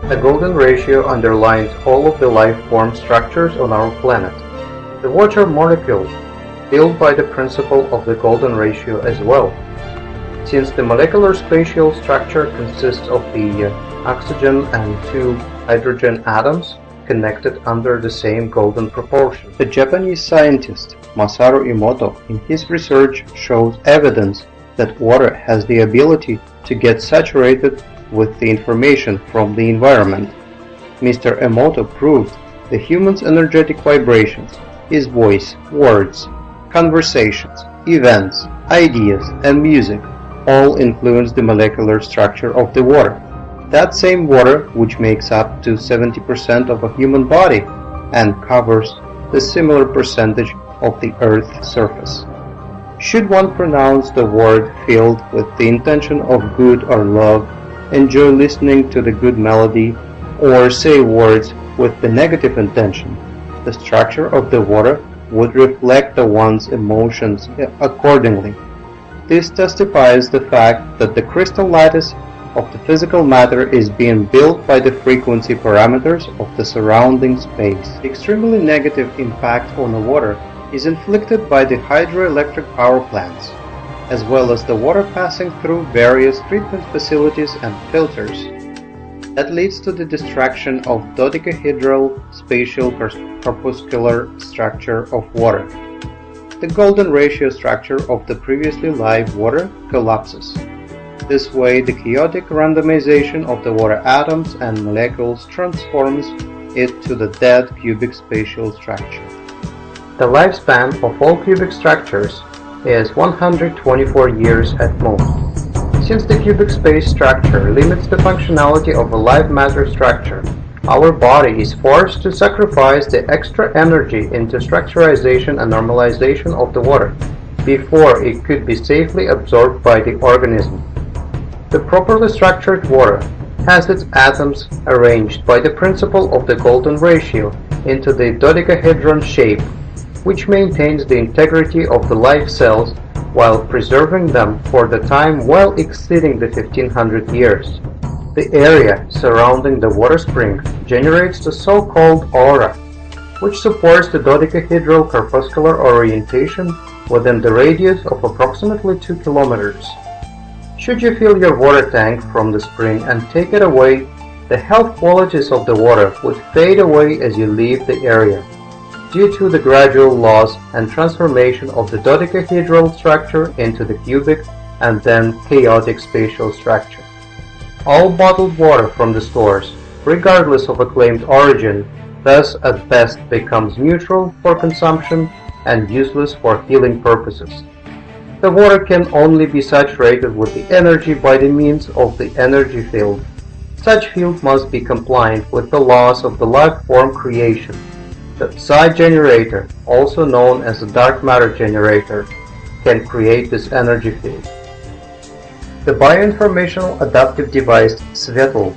The golden ratio underlines all of the life form structures on our planet. The water molecule built by the principle of the golden ratio as well, since the molecular spatial structure consists of the oxygen and two hydrogen atoms connected under the same golden proportion. The Japanese scientist Masaru Emoto in his research shows evidence that water has the ability to get saturated with the information from the environment. Mr. Emoto proved the human's energetic vibrations, his voice, words, conversations, events, ideas, and music all influence the molecular structure of the water. That same water, which makes up to 70% of a human body and covers the similar percentage of the Earth's surface. Should one pronounce the word filled with the intention of good or love, enjoy listening to the good melody, or say words with the negative intention, the structure of the water would reflect the one's emotions accordingly. This testifies the fact that the crystal lattice of the physical matter is being built by the frequency parameters of the surrounding space. The extremely negative impact on the water is inflicted by the hydroelectric power plants, as well as the water passing through various treatment facilities and filters. That leads to the destruction of dodecahedral spatial corpuscular structure of water. The golden ratio structure of the previously live water collapses. This way, the chaotic randomization of the water atoms and molecules transforms it to the dead cubic spatial structure. The lifespan of all cubic structures is 124 years at most. Since the cubic space structure limits the functionality of a live matter structure, our body is forced to sacrifice the extra energy into structurization and normalization of the water before it could be safely absorbed by the organism. The properly structured water has its atoms arranged by the principle of the golden ratio into the dodecahedron shape, which maintains the integrity of the live cells while preserving them for the time well exceeding the 1500 years. The area surrounding the water spring generates the so-called aura, which supports the dodecahedral corpuscular orientation within the radius of approximately 2 kilometers. Should you fill your water tank from the spring and take it away, the health qualities of the water would fade away as you leave the area, due to the gradual loss and transformation of the dodecahedral structure into the cubic and then chaotic spatial structure. All bottled water from the stores, regardless of a claimed origin, thus at best becomes neutral for consumption and useless for healing purposes. The water can only be saturated with the energy by the means of the energy field. Such field must be compliant with the laws of the life form creation. The PSY Generator, also known as the dark matter generator, can create this energy field. The bio-informational adaptive device SvetL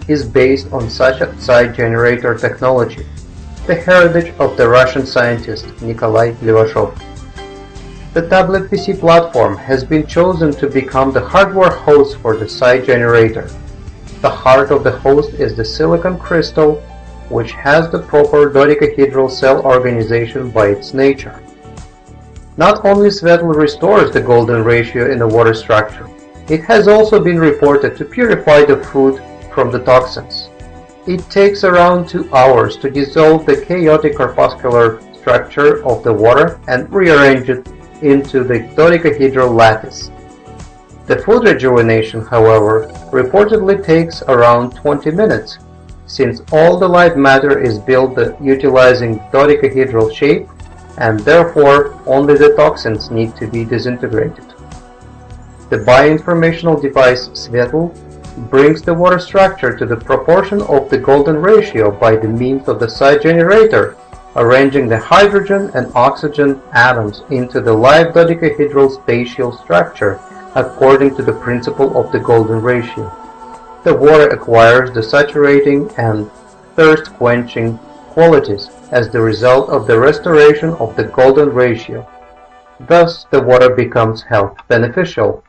is based on such a PSY Generator technology, the heritage of the Russian scientist Nikolai Levashov. The tablet PC platform has been chosen to become the hardware host for the PSY Generator. The heart of the host is the silicon crystal, which has the proper dodecahedral cell organization by its nature. Not only SvetL restores the golden ratio in the water structure, it has also been reported to purify the food from the toxins. It takes around 2 hours to dissolve the chaotic corpuscular structure of the water and rearrange it into the dodecahedral lattice. The food rejuvenation, however, reportedly takes around 20 minutes, since all the live matter is built utilizing dodecahedral shape, and therefore only the toxins need to be disintegrated. The bio-informational device SvetL brings the water structure to the proportion of the golden ratio by the means of the PSY Generator, arranging the hydrogen and oxygen atoms into the live dodecahedral spatial structure according to the principle of the golden ratio. The water acquires the saturating and thirst-quenching qualities as the result of the restoration of the golden ratio. Thus, the water becomes health beneficial.